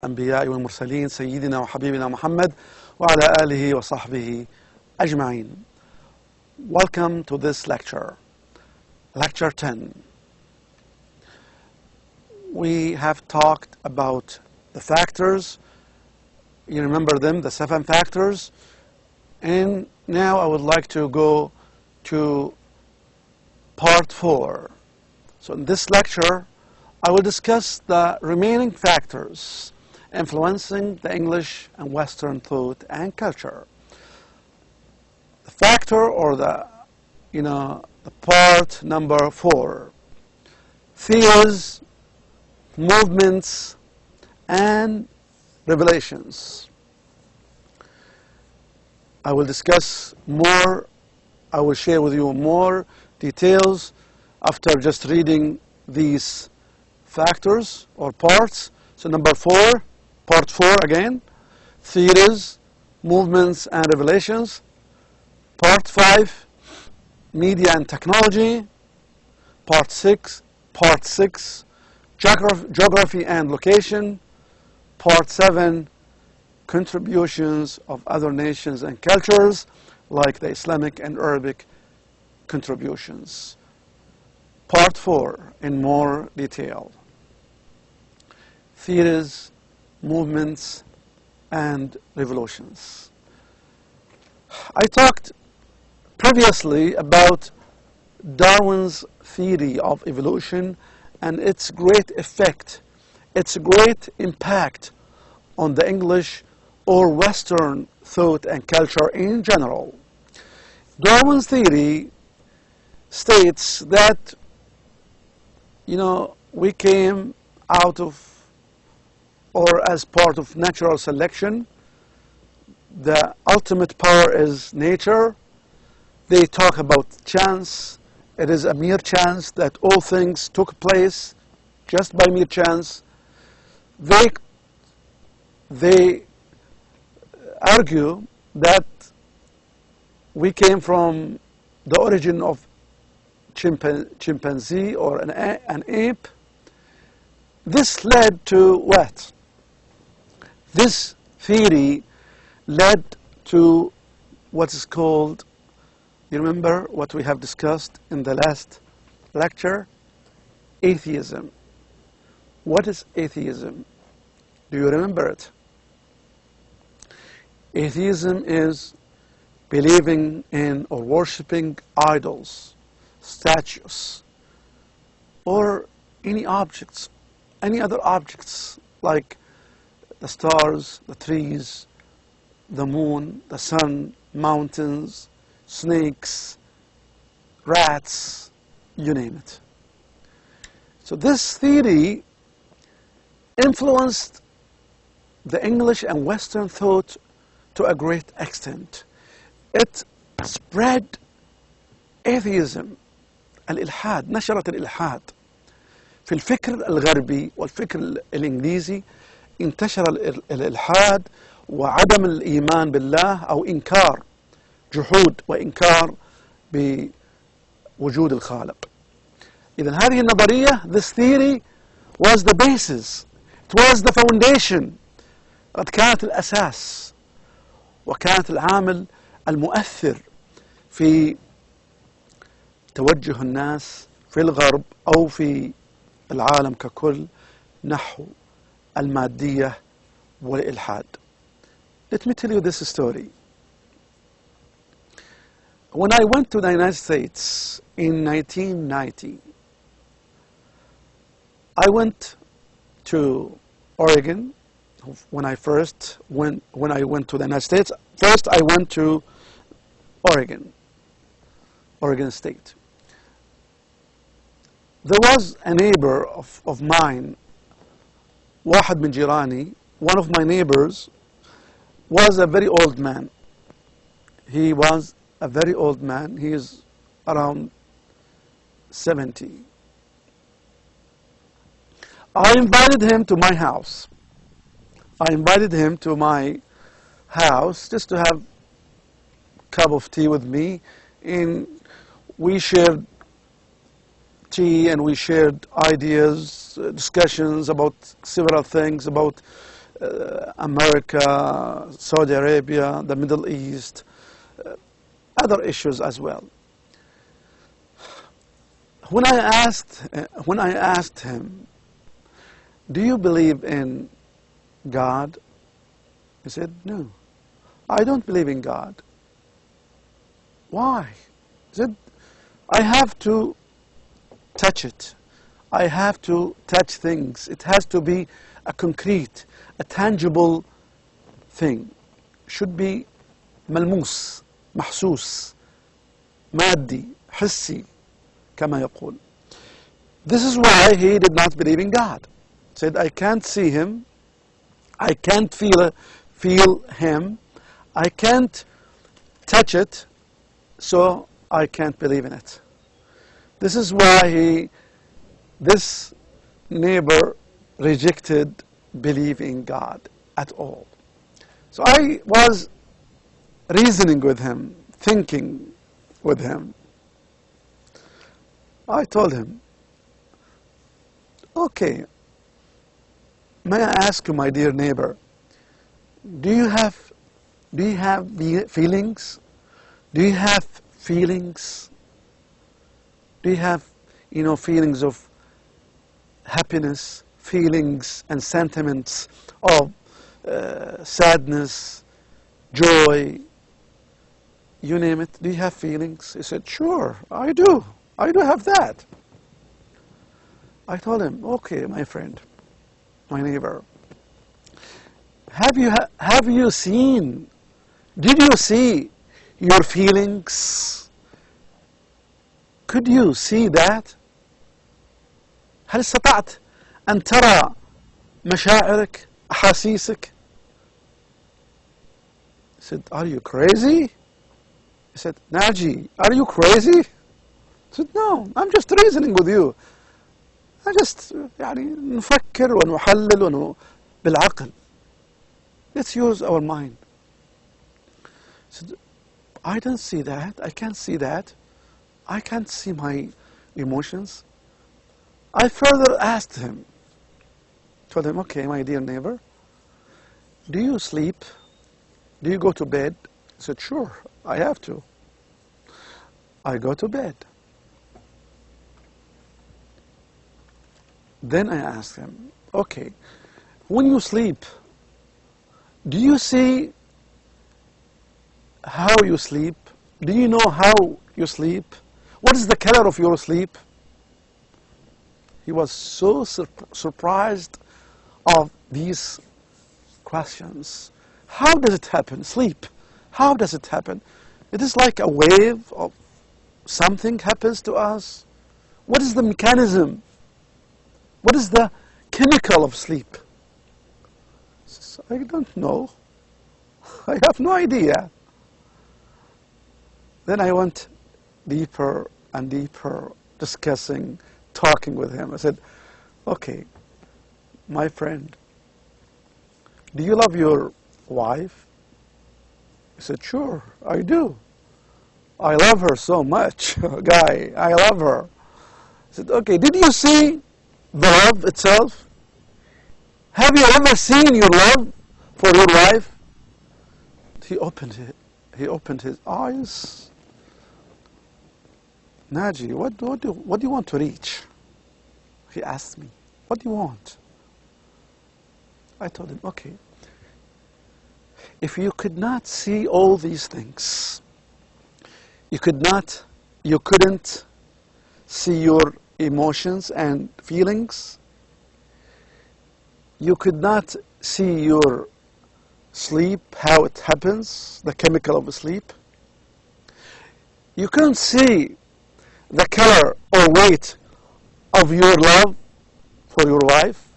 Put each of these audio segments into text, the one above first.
الأنبياء والمرسلين سيدنا وحبيبنا محمد وعلى آله وصحبه أجمعين. Welcome to this lecture, Lecture 10. We have talked about the factors. You remember them, the 7 factors. And now I would like to go to part 4. So in this lecture, I will discuss the remaining factors influencing the English and Western thought and culture. The factor, or the part number 4, theories, movements, and revelations. I will discuss more, I will share with you more details after just reading these factors or parts. So number 4, part 4 again, theories, movements, and revelations. Part 5, media and technology. Part 6, geography and location. Part 7, contributions of other nations and cultures, like the Islamic and Arabic contributions. Part 4, in more detail. Theories, movements, and revolutions. I talked previously about Darwin's theory of evolution and its great effect, its great impact on the English or Western thought and culture in general. Darwin's theory states that, we came out of, or as part of natural selection. The ultimate power is nature. They talk about chance. It is a mere chance that all things took place just by mere chance. They argue that we came from the origin of chimpanzee or an ape. This led to what? This theory led to what is called, you remember what we have discussed in the last lecture? Atheism. What is atheism? Do you remember it? Atheism is believing in or worshipping idols, statues, or any objects, any other objects like the stars, the trees, the moon, the sun, mountains, snakes, rats, you name it. So this theory influenced the English and Western thought to a great extent. It spread atheism, الإلحاد، نشرت الإلحاد في الفكر الغربي والفكر الإنجليزي. انتشر الإلحاد وعدم الإيمان بالله أو إنكار، جحود وإنكار بوجود الخالق. إذن هذه النظرية, this theory, was the basis, it was the foundation. قد كانت الأساس وكانت العامل المؤثر في توجه الناس في الغرب أو في العالم ككل نحو المادية والإلحاد. Let me tell you this story. When I went to the United States in 1990, I went to Oregon. When I went to the United States, first I went to Oregon State. There was a neighbor of mine, واحد من جيراني, one of my neighbors was a very old man. He was a very old man. He is around 70. I invited him to my house. Just to have a cup of tea with me, and we shared tea and we shared ideas, discussions about several things, about America, Saudi Arabia, the Middle East, other issues as well. When I asked him, do you believe in God? He said, no, I don't believe in God. Why? He said, I have to touch it. I have to touch things. It has to be a concrete, a tangible thing. Should be ملموس, محسوس, مادي, حسي, كما يقول. This is why he did not believe in God. He said, I can't see him, I can't feel him, I can't touch it, so I can't believe in it. This is why this neighbor rejected belief in God at all. So I was reasoning with him, thinking with him. I told him, okay, may I ask you, my dear neighbor, do you have feelings? Do you have feelings? Do you have, feelings of happiness, feelings and sentiments of sadness, joy, you name it? Do you have feelings? He said, sure, I do. I do have that. I told him, okay, my friend, my neighbor, have you seen, did you see your feelings? Could you see that? هل استطعت أن ترى مشاعرك, أحاسيسك? He said, are you crazy? He said, Naji, are you crazy? I said, no, I'm just reasoning with you. I just نفكر ونحلل بالعقل. Let's use our mind. He said, I don't see that. I can't see that. I can't see my emotions. I further asked him, told him, okay, my dear neighbor, do you sleep? Do you go to bed? He said, sure, I have to. I go to bed. Then I asked him, okay, when you sleep, do you see how you sleep? Do you know how you sleep? What is the color of your sleep? He was so surprised of these questions. How does it happen? Sleep. How does it happen? It is like a wave of something happens to us. What is the mechanism? What is the chemical of sleep? I don't know. I have no idea. Then I went deeper and deeper, discussing, talking with him. I said, okay, my friend, do you love your wife? He said, sure, I do. I love her so much, guy, I love her. I said, okay, did you see the love itself? Have you ever seen your love for your wife? He opened his eyes. Naji, what do you want to reach? He asked me, what do you want? I told him, okay, if you could not see all these things, you couldn't see your emotions and feelings, you could not see your sleep, how it happens, the chemical of sleep, you couldn't see the color or weight of your love for your wife.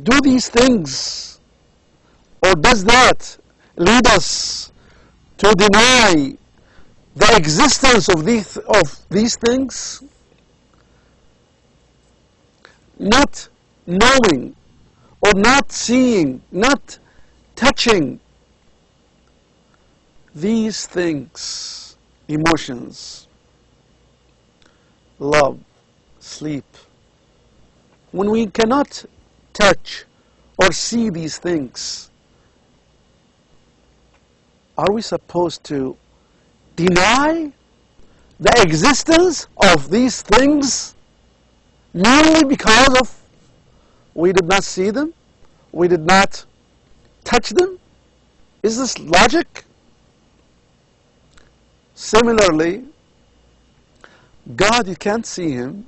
Do these things, or does that lead us to deny the existence of these things? Not knowing or not seeing, not touching these things, emotions, love, sleep. When we cannot touch or see these things, are we supposed to deny the existence of these things merely because of we did not see them, we did not touch them? Is this logic? Similarly, God, you can't see him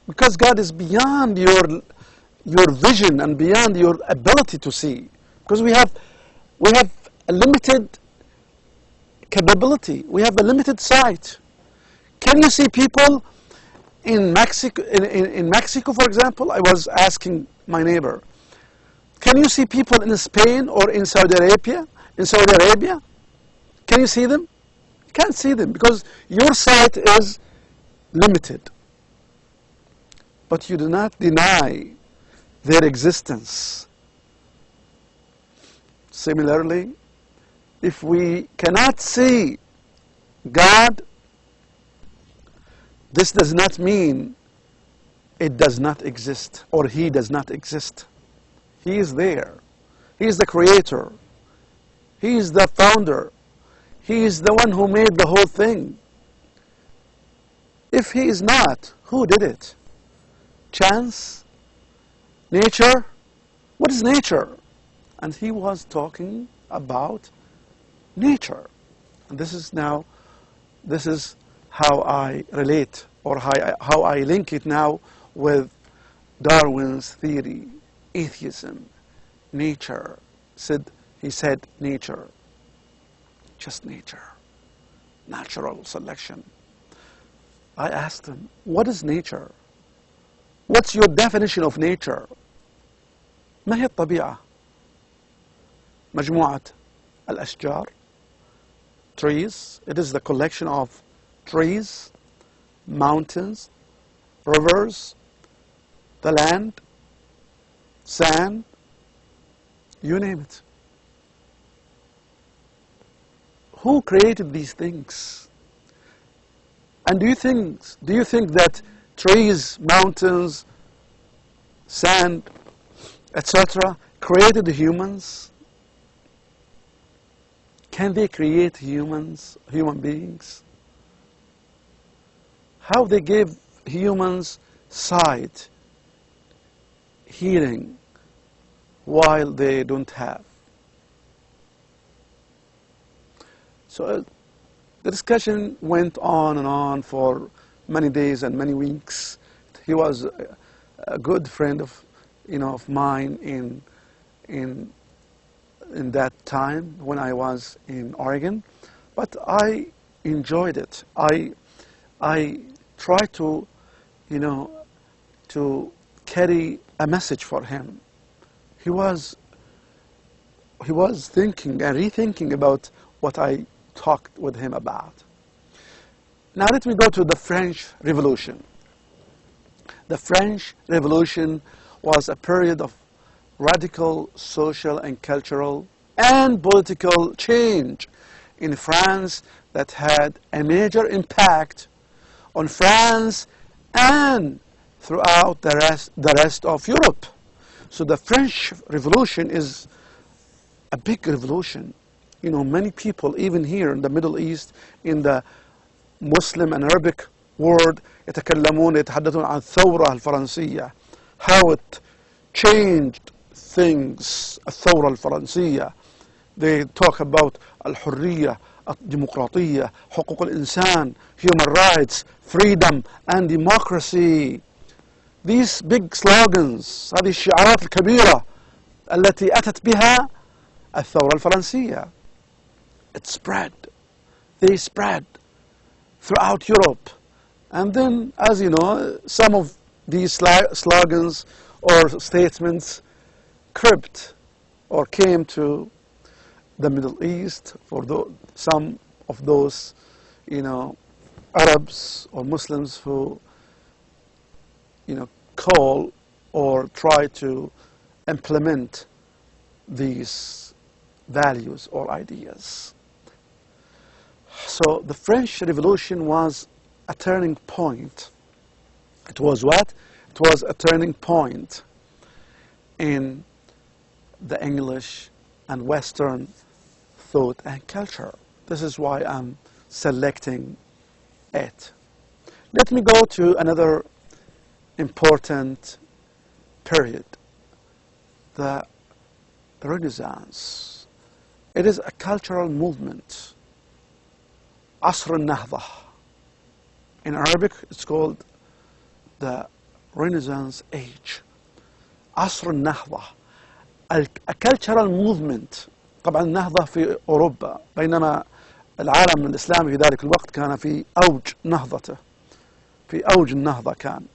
because God is beyond your vision and beyond your ability to see, because we have a limited capability, we have a limited sight. Can you see people in Mexico? In Mexico, for example, I was asking my neighbor, can you see people in Spain or in Saudi Arabia? Can you see them? You can't see them because your sight is limited. But you do not deny their existence. Similarly, if we cannot see God, this does not mean it does not exist or he does not exist. He is there. He is the creator. He is the founder. He is the one who made the whole thing. If he is not, who did it? Chance? Nature? What is nature? And he was talking about nature. And this is how I relate, or how I link it now with Darwin's theory, atheism, nature. He said nature, just nature, natural selection. I asked him, what is nature? What's your definition of nature? ما هي الطبيعة؟ مجموعة الأشجار, trees. It is the collection of trees, mountains, rivers, the land, sand, you name it. Who created these things? And do you think that trees, mountains, sand, etc., created the humans? Can they create human beings? How they gave humans sight, hearing, while they don't have? So the discussion went on and on for many days and many weeks. He was a good friend of mine in that time when I was in Oregon, but I enjoyed it. I tried to carry a message for him. He was thinking and rethinking about what I talked with him about. Now let me go to the French Revolution. The French Revolution was a period of radical social and cultural and political change in France that had a major impact on France and throughout the rest of Europe. So the French Revolution is a big revolution. Many people, even here in the Middle East, in the Muslim and Arabic world, يتحدثون عن الثورة الفرنسية, how it changed things, الثورة الفرنسية. They talk about الحرية, الديمقراطية, حقوق الإنسان, human rights, freedom and democracy. These big slogans, هذه الشعارات الكبيرة التي أتت بها الثورة الفرنسية. It spread. They spread throughout Europe. And then, as you know, some of these slogans or statements crept or came to the Middle East for some of those, Arabs or Muslims who, call or try to implement these values or ideas. So the French Revolution was a turning point. It was what? It was a turning point in the English and Western thought and culture. This is why I'm selecting it. Let me go to another important period, the Renaissance. It is a cultural movement. Asr al-Nahda. In Arabic, it's called the Renaissance age. Asr al-Nahda. A cultural movement. طبعا النهضة في أوروبا، بينما العالم الإسلامي في ذلك الوقت كان في أوج نهضته، في أوج النهضة كان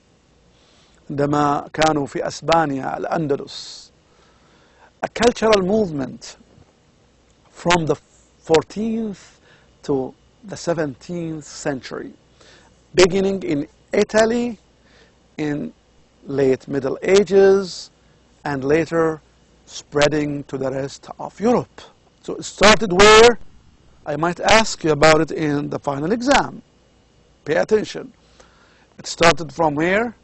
عندما كانوا في أسبانيا الأندلس. A cultural movement from the 14th to the 17th century, beginning in Italy in late Middle Ages and later spreading to the rest of Europe. So it started where? I might ask you about it in the final exam. Pay attention. It started from where?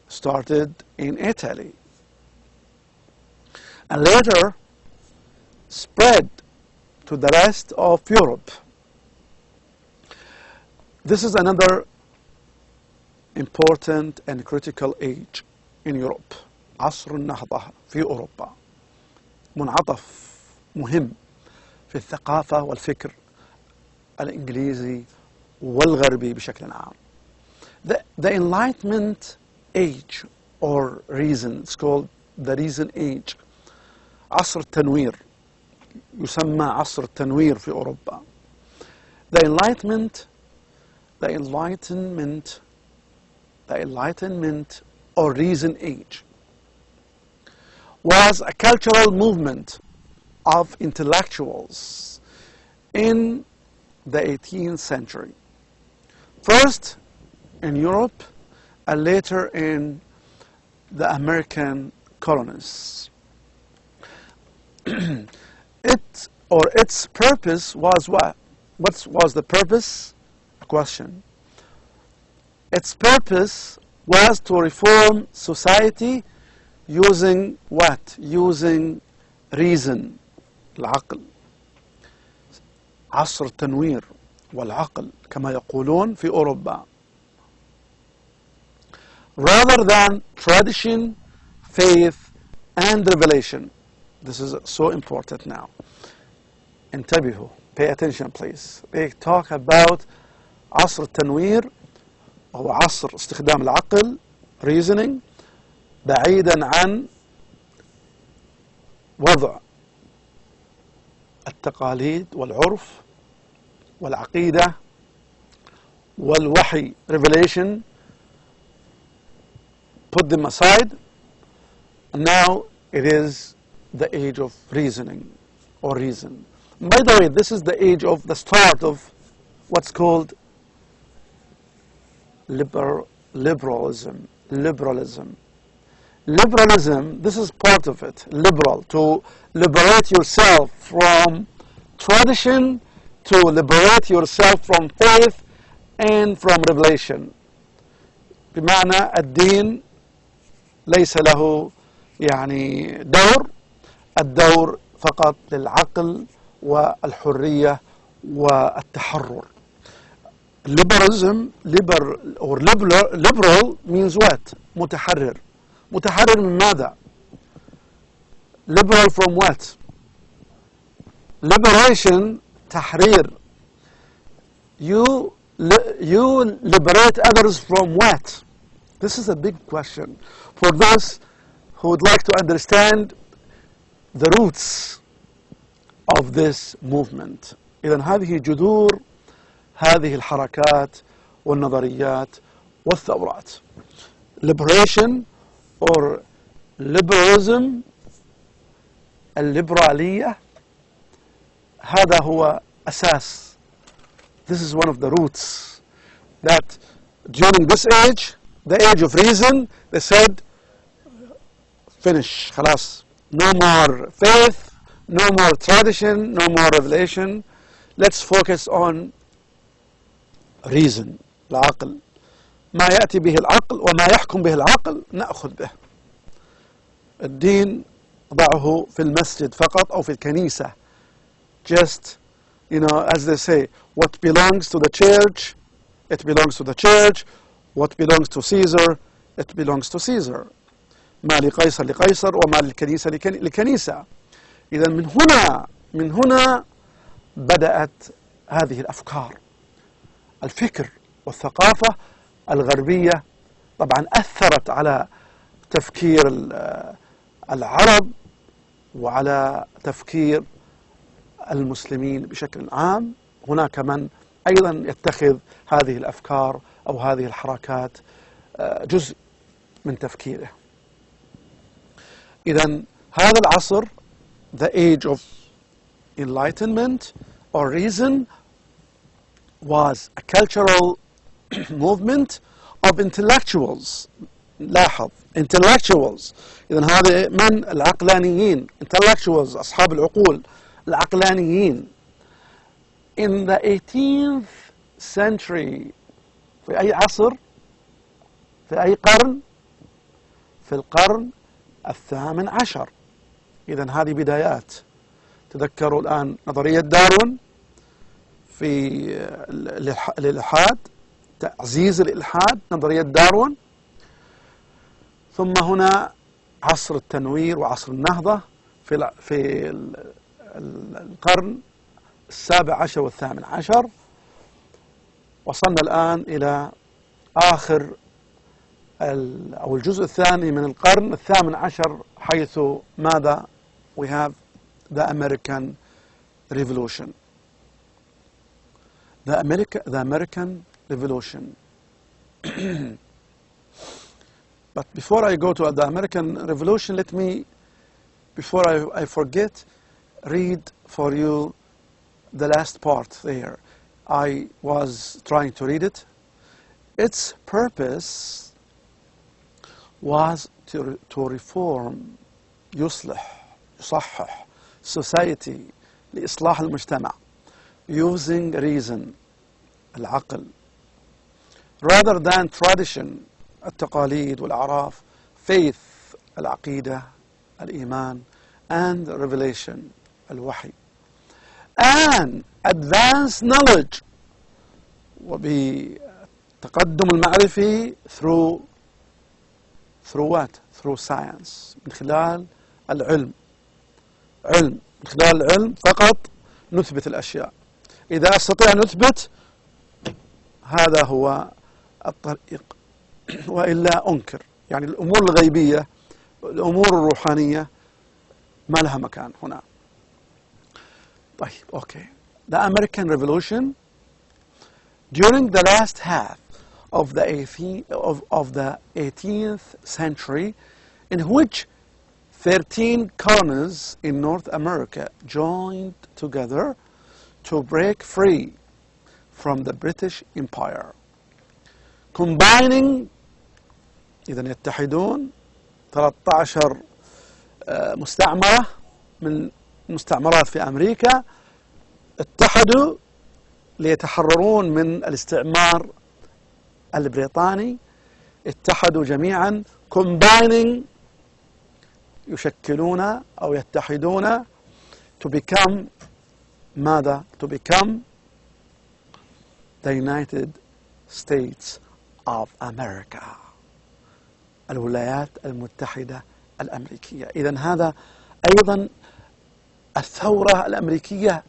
Started in Italy. And later spread to the rest of Europe. This is another important and critical age in Europe. عصر النهضة في أوروبا. منعطف مهم في الثقافة والفكر الإنجليزي والغربي بشكل عام. The Enlightenment age or reason, it's called the reason age. عصر التنوير يسمى عصر التنوير في أوروبا. The Enlightenment or reason age was a cultural movement of intellectuals in the 18th century. First in Europe and later in the American colonies. Its purpose was what? What was the purpose? A question. Its purpose was to reform society using what? Using reason, العقل. عصر التنوير والعقل كما يقولون في أوروبا. Rather than tradition, faith, and revelation. This is so important now. انتبهوا. Pay attention please. We talk about عصر التنوير أو عصر استخدام العقل reasoning بعيدا عن وضع التقاليد والعرف والعقيدة والوحي revelation. Put them aside. Now it is the age of reasoning or reason. By the way, this is the age of the start of what's called liberalism. Liberalism, this is part of it. Liberal, to liberate yourself from tradition, to liberate yourself from faith and from revelation. بمعنى الدين ليس له يعني دور، الدور فقط للعقل والحرية والتحرر. Liberalism, liberal means what? متحرر. متحرر من ماذا? Liberal from what? Liberation, تحرير. You liberate others from what? This is a big question for those who would like to understand the roots of this movement. إذن هذه جذور هذه الحركات والنظريات والثورات. Liberation or liberalism، الليبرالية، هذا هو أساس. This is one of the roots that during this age, the age of reason, they said finish خلاص. No more faith, no more tradition, no more revelation. Let's focus on reason. العقل. ما يأتي به العقل وما يحكم به العقل نأخذ به. الدين ضعه في المسجد فقط أو في الكنيسة. Just, as they say, what belongs to the church, it belongs to the church. What belongs to Caesar, it belongs to Caesar. ما لقيصر لقيصر وما للكنيسة لكنيسة. إذا من هنا بدأت هذه الأفكار. الفكر والثقافة الغربية طبعا أثرت على تفكير العرب وعلى تفكير المسلمين بشكل عام. هناك من أيضا يتخذ هذه الأفكار أو هذه الحركات جزء من تفكيره. إذن هذا العصر, the age of enlightenment or reason, was a cultural movement of intellectuals. لاحظ, intellectuals. إذن هذا من العقلانيين, intellectuals, أصحاب العقول العقلانيين. In the 18th century, في أي عصر؟ في أي قرن؟ في القرن 18. إذن هذه بدايات. تذكروا الآن نظرية داروين في الإلحاد، تعزيز الإلحاد، نظرية داروين. ثم هنا عصر التنوير وعصر النهضة في القرن 17 والثامن عشر. وصلنا الآن إلى آخر أو الجزء الثاني من القرن 18 حيث ماذا؟ We have the American Revolution. The American Revolution. But before I go to the American Revolution, let me, before I forget, read for you the last part there. I was trying to read it. Its purpose was to reform, يصحح society, لإصلاح المجتمع, using reason, العقل, rather than tradition, التقاليد والأعراف, faith, العقيدة, الإيمان, and revelation, الوحي, and advanced knowledge, وبتقدم المعرفي through what? Through science, من خلال العلم. من خلال العلم فقط نثبت الأشياء. إذا أستطيع أن نثبت هذا هو الطريق، وإلا أنكر. يعني الأمور الغيبية، الأمور الروحانية ما لها مكان هنا. طيب، okay. The American Revolution, during the last half of the 18th century, in which 13 colonies in North America joined together to break free from the British Empire, combining, إذن يتحدون 13 مستعمرة من مستعمرات في أمريكا، اتحدوا ليتحررون من الاستعمار البريطاني. اتحدوا جميعا، combining، يشكلون أو يتحدون، to become ماذا؟ to become the United States of America، الولايات المتحدة الأمريكية. إذن هذا أيضا الثورة الأمريكية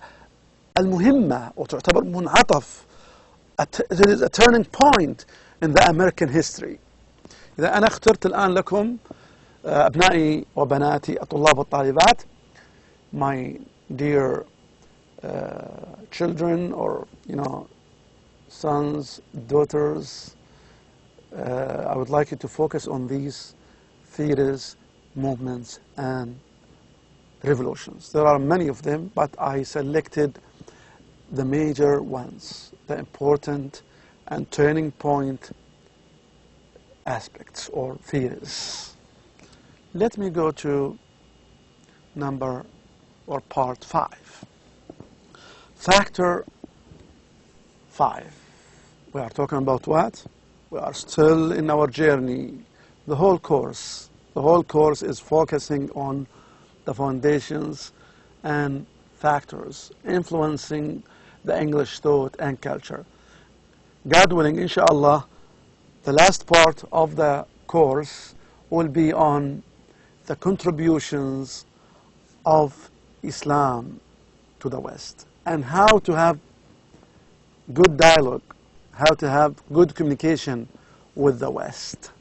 المهمة وتعتبر منعطف. It is a turning point in the American history. إذا أنا اخترت الآن لكم أبنائي وبناتي الطلاب والطالبات، my dear children, or sons, daughters, I would like you to focus on these theories, movements, and revolutions. There are many of them, but I selected the major ones, the important and turning point aspects or theories. Let me go to part 5. Factor 5. We are talking about what? We are still in our journey, the whole course, The whole course is focusing on the foundations and factors influencing the English thought and culture. God willing, inshallah, the last part of the course will be on the contributions of Islam to the West and how to have good dialogue, how to have good communication with the West.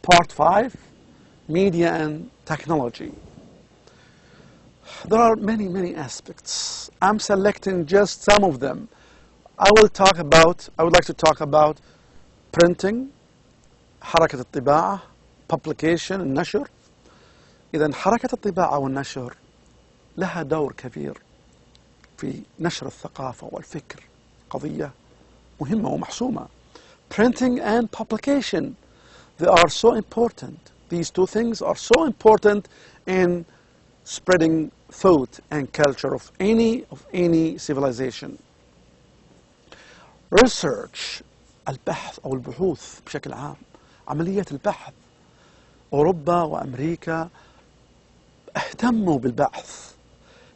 Part 5, media and technology. There are many, many aspects. I'm selecting just some of them. I would like to talk about printing, حركة الطباعة, publication, النشر. إذن حركة الطباعة والنشر لها دور كبير في نشر الثقافة والفكر. قضية مهمة ومحسومة. Printing and publication, they are so important. These two things are so important in spreading thought and culture of any civilization. Research, البحث أو البحوث بشكل عام، عملية البحث. أوروبا وأمريكا اهتموا بالبحث،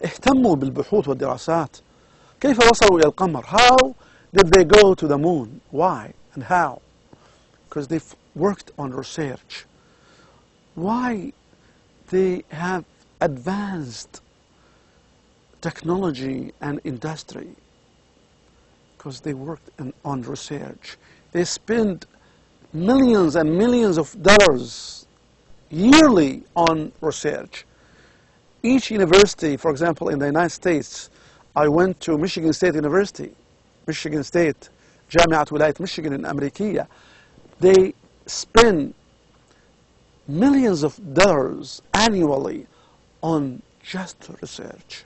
اهتموا بالبحوث والدراسات. كيف وصلوا إلى القمر? How did they go to the moon? Why and how? Because they've worked on research. Why they have advanced technology and industry? Because they worked on research. They spend millions and millions of dollars yearly on research. Each university, for example, in the United States, I went to Michigan State University, Michigan State, جامعة ولاية ميشيغان الأمريكية. They spend millions of dollars annually on just research.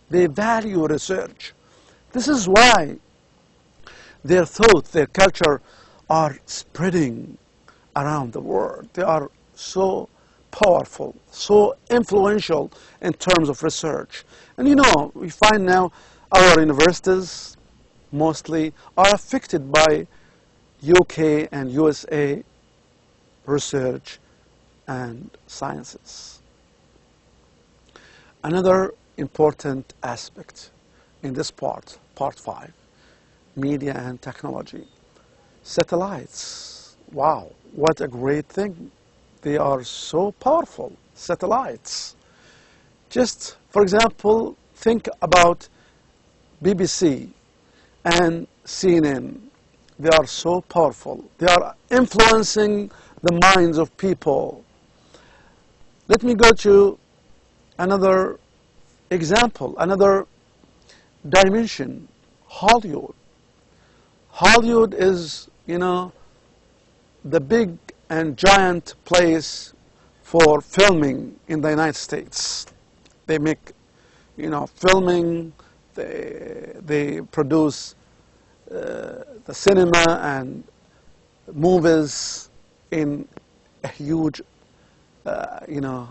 They value research. This is why their thought, their culture are spreading around the world. They are so powerful, so influential in terms of research. And you know, we find now our universities mostly are affected by UK and USA research and sciences. Another important aspect in this part 5, media and technology. Satellites. Wow, what a great thing. They are so powerful, satellites. Just, for example, think about BBC and CNN. They are so powerful. They are influencing the minds of people. Let me go to another example, another dimension, Hollywood. Hollywood is, you know, the big and giant place for filming in the United States. They make, you know, filming, they produce the cinema and movies in a huge, you know,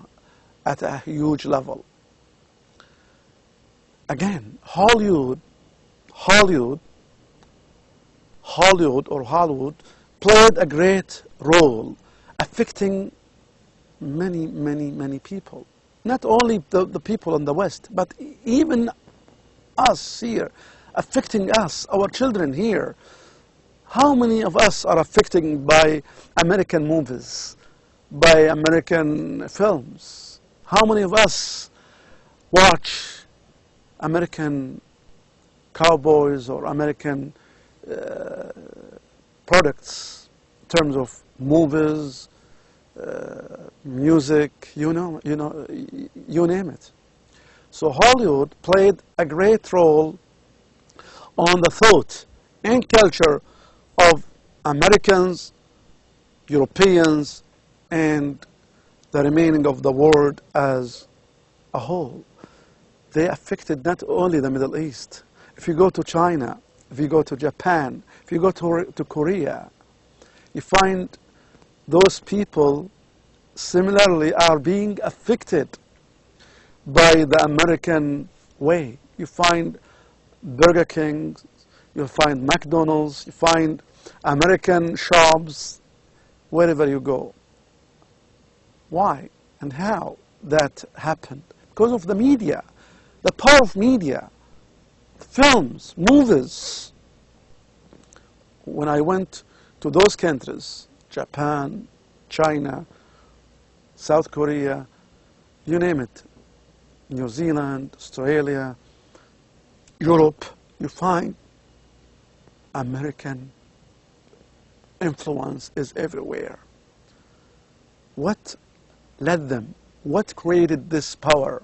at a huge level. Again, Hollywood played a great role affecting many people. Not only the people in the West, but even us here, affecting us, our children here. How many of us are affected by American movies, by American films? How many of us watch American cowboys or American products in terms of movies, music, you name it. So Hollywood played a great role on the thought and culture of Americans, Europeans, and the remaining of the world as a whole. They affected not only the Middle East. If you go to China, if you go to Japan, if you go to Korea, you find those people similarly are being affected by the American way. You find Burger King, you find McDonald's, you find American shops wherever you go. Why and how that happened? Because of the media, the power of media, films, movies. When I went to those countries, Japan, China, South Korea, you name it, New Zealand, Australia, Europe, you find American influence is everywhere. What led them? What created this power?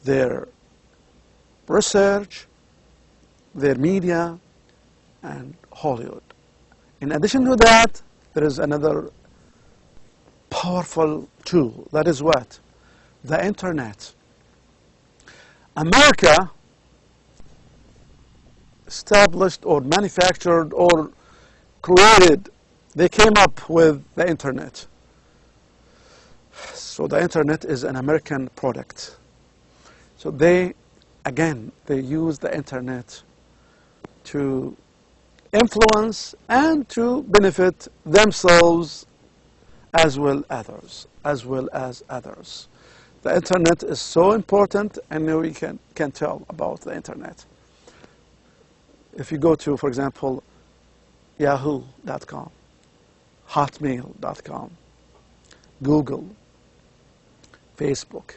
Their research, their media, and Hollywood. In addition to that, there is another powerful tool. That is what? The internet. America established or manufactured or created, they came up with the internet. So the internet is an American product. So they use the internet to influence and to benefit themselves as well as others. The internet is so important, and we can tell about the internet. If you go to, for example, yahoo.com, hotmail.com, Google, Facebook,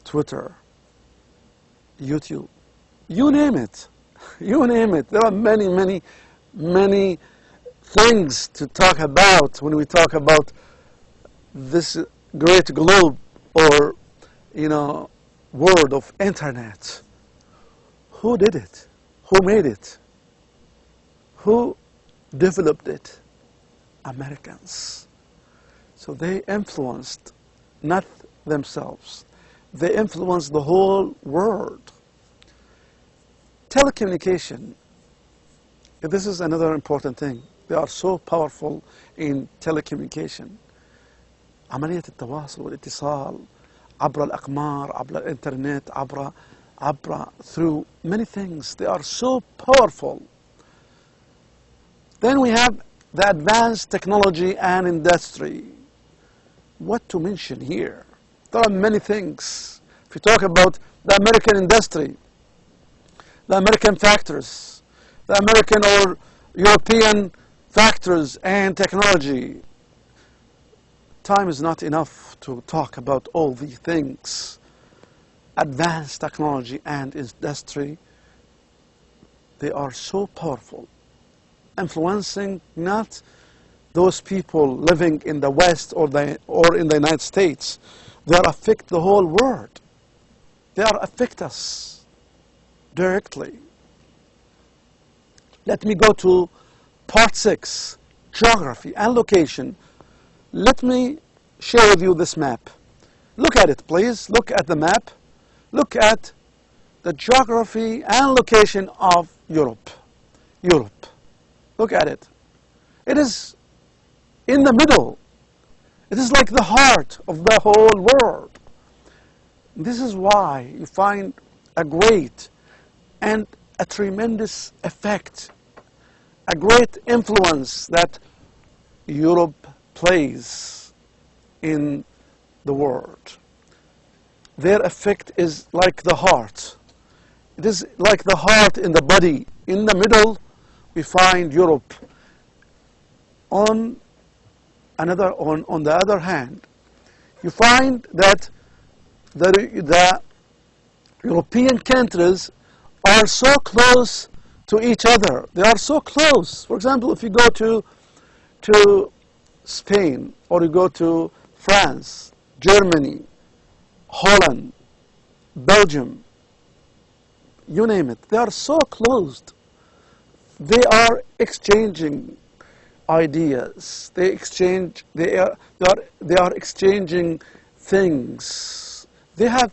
Twitter, YouTube, you name it. You name it. There are many, many, many things to talk about when we talk about this great globe or, world of internet. Who did it? Who made it? Who developed it? Americans. So they influenced not themselves. They influenced the whole world. Telecommunication. This is another important thing. They are so powerful in telecommunication. عملية التواصل والاتصال عبر الأقمار, عبر الإنترنت, through many things. They are so powerful. Then we have the advanced technology and industry. What to mention here? There are many things. If you talk about the American industry, the American factors, the American or European factors and technology, time is not enough to talk about all these things. Advanced technology and industry, they are so powerful, influencing not those people living in the West or in the United States. They are affect the whole world. They are affect us directly. Let me go to part 6, geography and location. Let me share with you this map. Look at it, please. Look at the map. Look at the geography and location of Europe. Look at it. It is in the middle. It is like the heart of the whole world. This is why you find a great and a tremendous effect, a great influence that Europe plays in the world. Their effect is like the heart. It is like the heart in the body. In the middle, we find Europe. On the other hand, you find that the European countries are so close to each other. They are so close. For example, if you go to Spain, or you go to France, Germany, Holland, Belgium, you name it, they are so closed. They are exchanging ideas. They are exchanging things. They have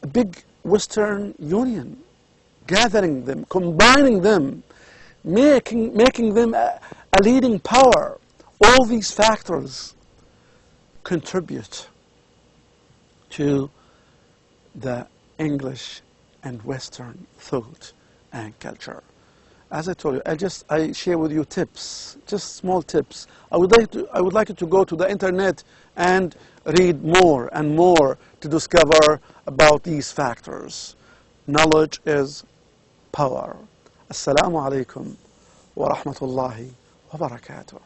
a big Western Union, gathering them, combining them, making them a leading power. All these factors contribute to the English and Western thought and culture. As I told you, I share with you tips, just small tips. I would like you to go to the internet and read more and more to discover about these factors. Knowledge is power. Assalamu alaikum wa rahmatullahi wa barakatuh.